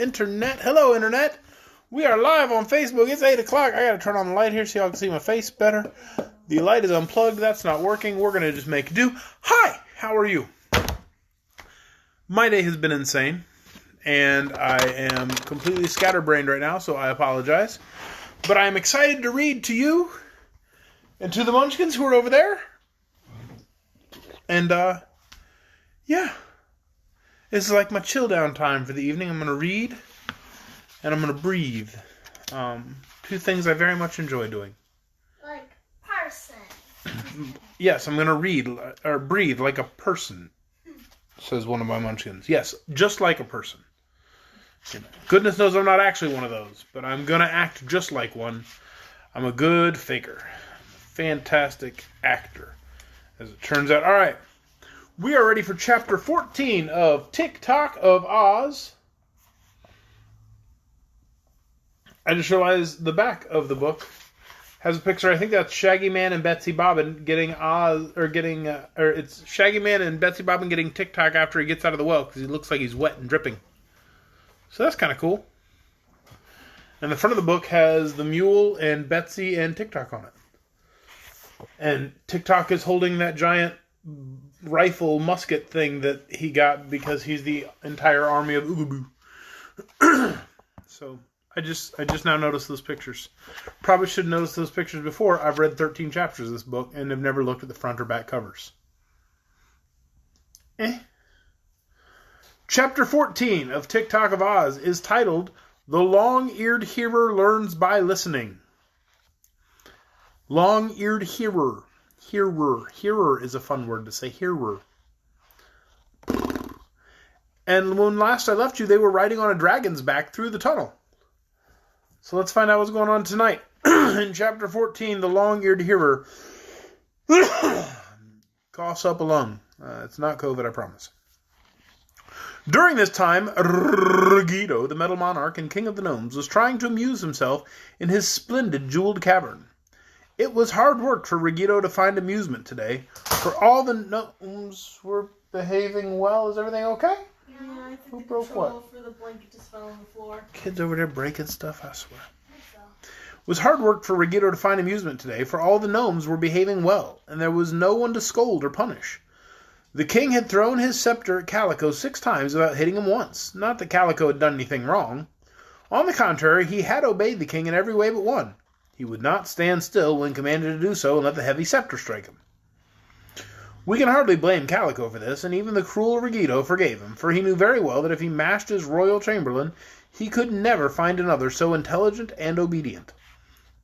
Internet. Hello, Internet. We are live on Facebook. It's 8 o'clock. I got to turn on the light here so y'all can see my face better. The light is unplugged. That's not working. We're going to just make do. Hi, how are you? My day has been insane, and I am completely scatterbrained right now, so I apologize. But I am excited to read to you and to the munchkins who are over there. And, yeah. This is like my chill down time for the evening. I'm going to read and I'm going to breathe. Two things I very much enjoy doing. Like person. Yes, I'm going to read or breathe like a person, says one of my munchkins. Yes, just like a person. You know, goodness knows I'm not actually one of those, but I'm going to act just like one. I'm a good faker. Fantastic actor, as it turns out. All right. We are ready for chapter 14 of Tik-Tok of Oz. I just realized the back of the book has a picture. I think that's Shaggy Man and Betsy Bobbin getting it's Shaggy Man and Betsy Bobbin getting Tik-Tok after he gets out of the well because he looks like he's wet and dripping. So that's kind of cool. And the front of the book has the mule and Betsy and Tik-Tok on it. And Tik-Tok is holding that giant rifle musket thing that he got because he's the entire army of Oogaboo. So I just now noticed those pictures. Probably should have noticed those pictures before. I've read 13 chapters of this book and have never looked at the front or back covers. Chapter 14 of Tik-Tok of Oz is titled The Long-Eared Hearer Learns by Listening. Long-eared hearer. Hearer is a fun word to say. Hearer. And when last I left you, they were riding on a dragon's back through the tunnel. So let's find out what's going on tonight. In chapter 14, the long-eared hearer coughs up a lung. It's not COVID, I promise. During this time, Ruggedo, the metal monarch and king of the gnomes, was trying to amuse himself in his splendid jeweled cavern. It was hard work for Ruggedo to find amusement today, for all the gnomes were behaving well. Is everything okay? Yeah, I think Who the broke control what? for the blanket just fell on the floor. Kids over there breaking stuff, I swear. So. It was hard work for Ruggedo to find amusement today, for all the gnomes were behaving well, and there was no one to scold or punish. The king had thrown his scepter at Calico 6 times without hitting him once. Not that Calico had done anything wrong. On the contrary, he had obeyed the king in every way but one. He would not stand still when commanded to do so and let the heavy scepter strike him. We can hardly blame Calico for this, and even the cruel Ruggedo forgave him, for he knew very well that if he mashed his royal chamberlain, he could never find another so intelligent and obedient.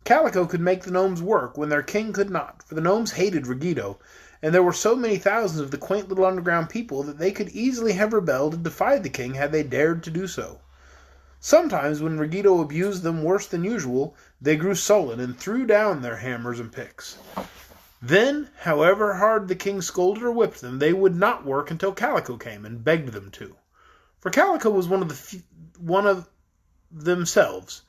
Calico could make the gnomes work when their king could not, for the gnomes hated Ruggedo, and there were so many thousands of the quaint little underground people that they could easily have rebelled and defied the king had they dared to do so. Sometimes, when Ruggedo abused them worse than usual, they grew sullen and threw down their hammers and picks. Then, however hard the king scolded or whipped them, they would not work until Calico came and begged them to. For Calico was one of themselves,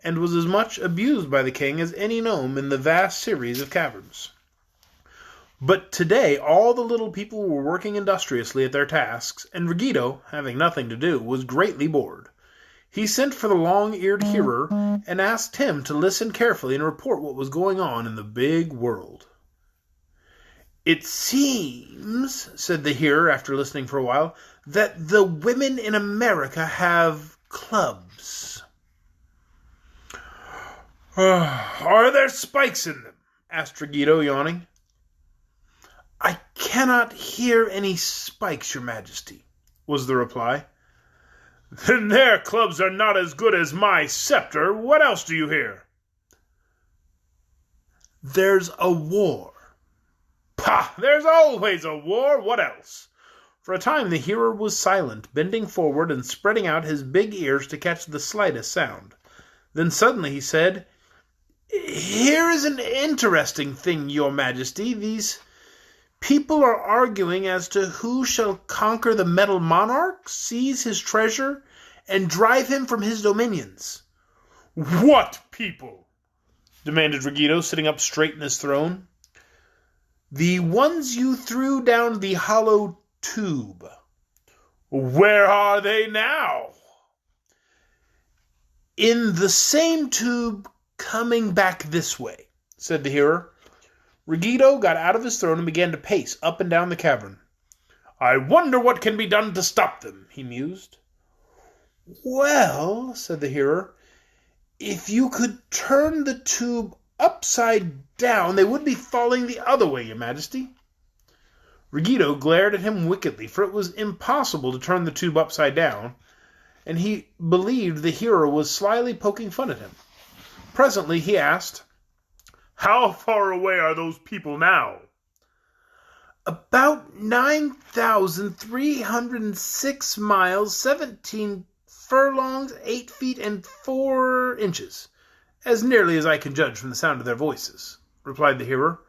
and was as much abused by the king as any gnome in the vast series of caverns. But today all the little people were working industriously at their tasks, and Ruggedo, having nothing to do, was greatly bored. He sent for the long-eared hearer and asked him to listen carefully and report what was going on in the big world. "It seems," said the hearer after listening for a while, "that the women in America have clubs." "Are there spikes in them?" asked Ruggedo, yawning. "I cannot hear any spikes, your majesty," was the reply. "Then their clubs are not as good as my scepter. What else do you hear?" "There's a war." "Pah! There's always a war. What else?" For a time the hearer was silent, bending forward and spreading out his big ears to catch the slightest sound. Then suddenly he said, "Here is an interesting thing, your majesty. These people are arguing as to who shall conquer the metal monarch, seize his treasure, and drive him from his dominions." "What people?" demanded Ruggedo, sitting up straight in his throne. "The ones you threw down the hollow tube." "Where are they now?" "In the same tube coming back this way," said the hearer. Ruggedo got out of his throne and began to pace up and down the cavern. "I wonder what can be done to stop them," he mused. "Well," said the hearer, "if you could turn the tube upside down, they would be falling the other way, your majesty." Ruggedo glared at him wickedly, for it was impossible to turn the tube upside down, and he believed the hearer was slyly poking fun at him. Presently he asked, "How far away are those people now?" "About 9,306 miles, 17 furlongs, 8 feet, and 4 inches, as nearly as I can judge from the sound of their voices," replied the hearer.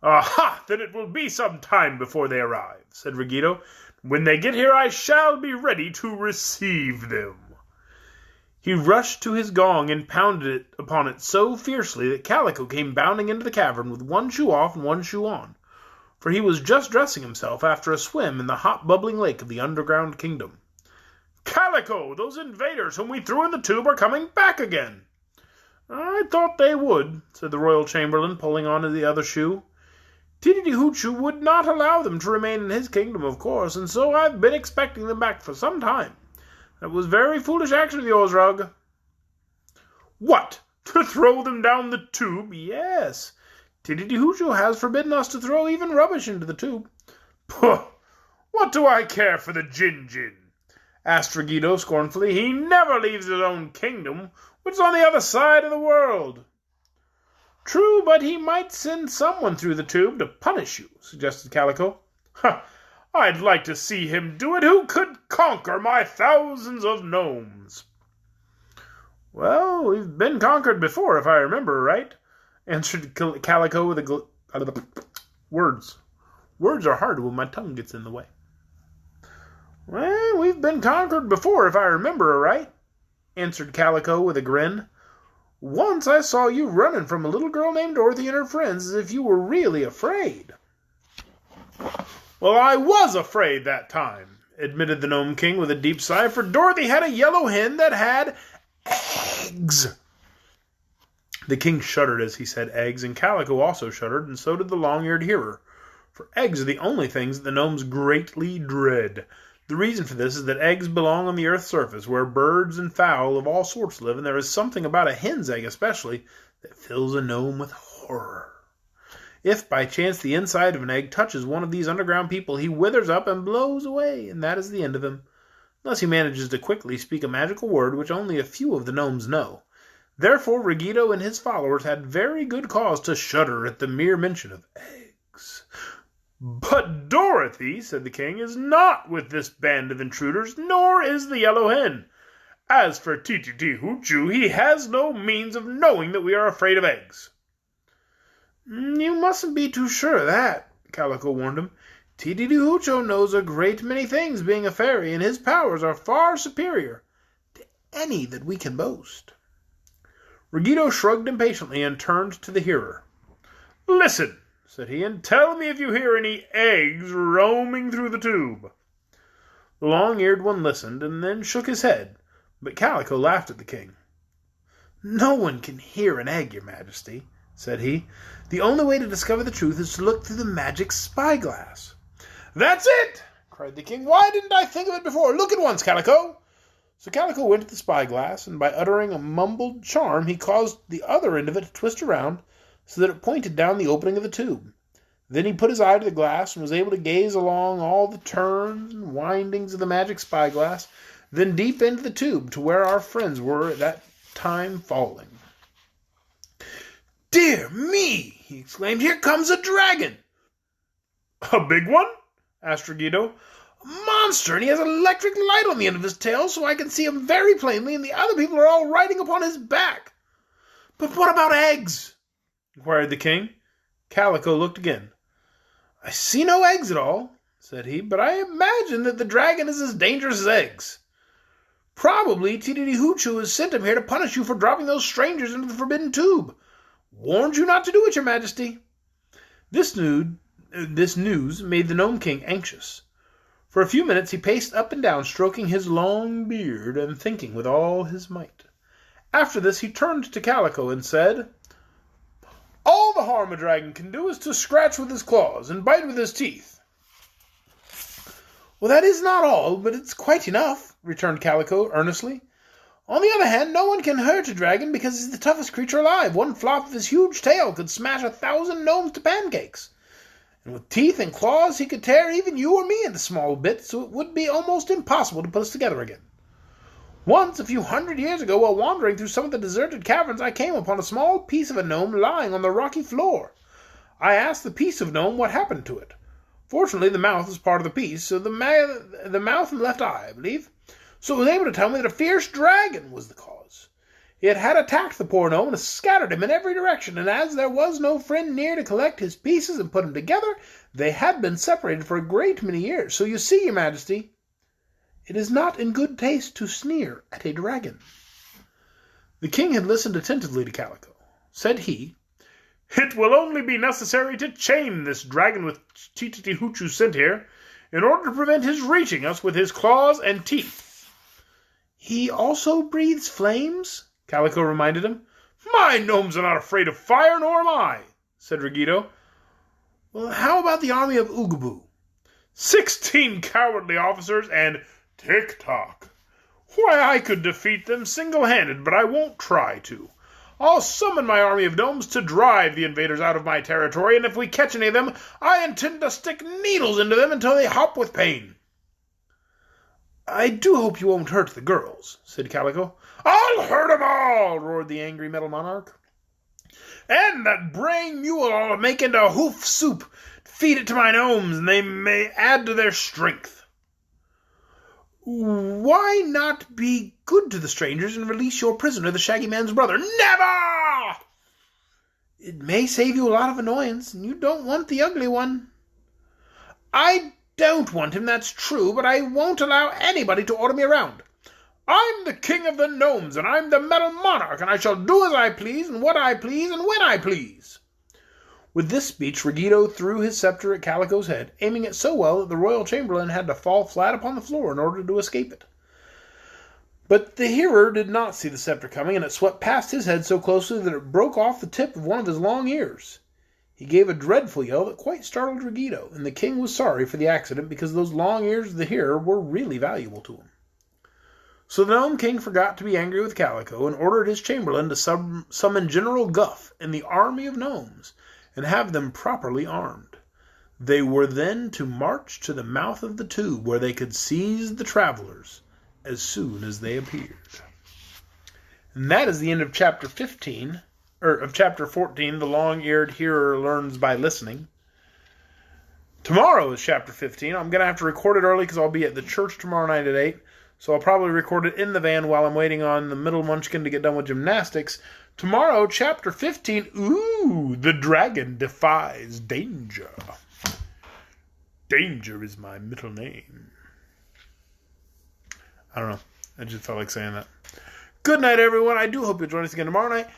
"Aha! Then it will be some time before they arrive," said Ruggedo. "When they get here, I shall be ready to receive them." He rushed to his gong and pounded it upon it so fiercely that Calico came bounding into the cavern with one shoe off and one shoe on, for he was just dressing himself after a swim in the hot bubbling lake of the underground kingdom. "Calico, those invaders whom we threw in the tube are coming back again." "I thought they would," said the royal chamberlain, pulling on the other shoe. "Tititi-Hoochoo would not allow them to remain in his kingdom, of course, and so I've been expecting them back for some time. That was very foolish action of yours, Rug." "What? To throw them down the tube?" "Yes. Tititi-Hoochoo has forbidden us to throw even rubbish into the tube." "Pooh! What do I care for the Jin-Jin?" asked Ruggedo scornfully. "He never leaves his own kingdom, which is on the other side of the world." "True, but he might send someone through the tube to punish you," suggested Calico. "Ha! I'd like to see him do it. Who could conquer my thousands of gnomes?" "Well, we've been conquered before, if I remember right," answered Calico with a Words are hard when my tongue gets in the way. "Well, we've been conquered before, if I remember right," answered Calico with a grin. "Once I saw you running from a little girl named Dorothy and her friends as if you were really afraid." "Well, I was afraid that time," admitted the Gnome King with a deep sigh, "for Dorothy had a yellow hen that had eggs." The king shuddered as he said eggs, and Calico also shuddered, and so did the long-eared hearer, for eggs are the only things that the gnomes greatly dread. The reason for this is that eggs belong on the earth's surface, where birds and fowl of all sorts live, and there is something about a hen's egg especially that fills a gnome with horror. If by chance the inside of an egg touches one of these underground people, he withers up and blows away, and that is the end of him, unless he manages to quickly speak a magical word which only a few of the gnomes know. Therefore Ruggedo and his followers had very good cause to shudder at the mere mention of eggs. "But Dorothy," said the king, "is not with this band of intruders, nor is the yellow hen. As for Tititi-Hoochoo, he has no means of knowing that we are afraid of eggs." "You mustn't be too sure of that," Calico warned him. "Tititi-Hoochoo knows a great many things, being a fairy, and his powers are far superior to any that we can boast." Ruggedo shrugged impatiently and turned to the hearer. "Listen," said he, "and tell me if you hear any eggs roaming through the tube." The long-eared one listened, and then shook his head, but Calico laughed at the king. "No one can hear an egg, your majesty," said he. "The only way to discover the truth is to look through the magic spyglass." "That's it!" cried the king. "Why didn't I think of it before? Look at once, Calico." So Calico went to the spyglass, and by uttering a mumbled charm, he caused the other end of it to twist around, so that it pointed down the opening of the tube. Then he put his eye to the glass and was able to gaze along all the turns and windings of the magic spyglass, then deep into the tube to where our friends were at that time falling. "Dear me!" he exclaimed. "Here comes a dragon!" "A big one?" asked Ruggedo. "A monster, and he has an electric light on the end of his tail, so I can see him very plainly, and the other people are all riding upon his back." "But what about eggs?" inquired the king. Calico looked again. "I see no eggs at all," said he, "but I imagine that the dragon is as dangerous as eggs. Probably Tititi-Hoochoo has sent him here to punish you for dropping those strangers into the forbidden tube. Warned you not to do it, your majesty." This news made the Gnome King anxious. For a few minutes he paced up and down, stroking his long beard and thinking with all his might. After this, he turned to Calico and said, "All the harm a dragon can do is to scratch with his claws and bite with his teeth." "Well, that is not all, but it's quite enough," returned Calico earnestly. "On the other hand, no one can hurt a dragon because he's the toughest creature alive. One flop of his huge tail could smash 1,000 gnomes to pancakes. And with teeth and claws, he could tear even you or me into small bits, so it would be almost impossible to put us together again. Once, a few hundred years ago, while wandering through some of the deserted caverns, I came upon a small piece of a gnome lying on the rocky floor. I asked the piece of gnome what happened to it. Fortunately, the mouth was part of the piece, so the mouth and left eye, I believe. So it was able to tell me that a fierce dragon was the cause. It had attacked the poor gnome and scattered him in every direction, and as there was no friend near to collect his pieces and put them together, they had been separated for a great many years. So you see, your majesty, it is not in good taste to sneer at a dragon." The king had listened attentively to Calico. Said he, "It will only be necessary to chain this dragon with Titi-Hoochoo sent here, in order to prevent his reaching us with his claws and teeth." "He also breathes flames?" Calico reminded him. "My gnomes are not afraid of fire, nor am I," said Ruggedo. "Well, how about the army of Oogaboo?" 16 cowardly officers and Tik-Tok. Why, I could defeat them single-handed, but I won't try to. I'll summon my army of gnomes to drive the invaders out of my territory, and if we catch any of them, I intend to stick needles into them until they hop with pain." "I do hope you won't hurt the girls," said Calico. "I'll hurt 'em all!" roared the angry metal monarch. "And that braying mule I'll make into hoof soup. Feed it to my gnomes, and they may add to their strength." "Why not be good to the strangers and release your prisoner, the Shaggy Man's brother?" "Never!" "It may save you a lot of annoyance, and you don't want the ugly one." "I don't want him, that's true, but I won't allow anybody to order me around. I'm the king of the gnomes, and I'm the metal monarch, and I shall do as I please, and what I please, and when I please." With this speech, Ruggedo threw his scepter at Calico's head, aiming it so well that the royal chamberlain had to fall flat upon the floor in order to escape it. But the hearer did not see the scepter coming, and it swept past his head so closely that it broke off the tip of one of his long ears. He gave a dreadful yell that quite startled Ruggedo, and the king was sorry for the accident because those long ears of the hearer were really valuable to him. So the Gnome King forgot to be angry with Calico and ordered his chamberlain to summon General Guff and the army of gnomes, and have them properly armed. They were then to march to the mouth of the tube, where they could seize the travelers as soon as they appeared. And that is the end of chapter 14, The Long-Eared Hearer Learns by Listening. Tomorrow is chapter 15. I'm going to have to record it early because I'll be at the church tomorrow night at 8. So I'll probably record it in the van while I'm waiting on the middle munchkin to get done with gymnastics. Tomorrow, chapter 15, the dragon defies danger. Danger is my middle name. I don't know. I just felt like saying that. Good night, everyone. I do hope you'll join us again tomorrow night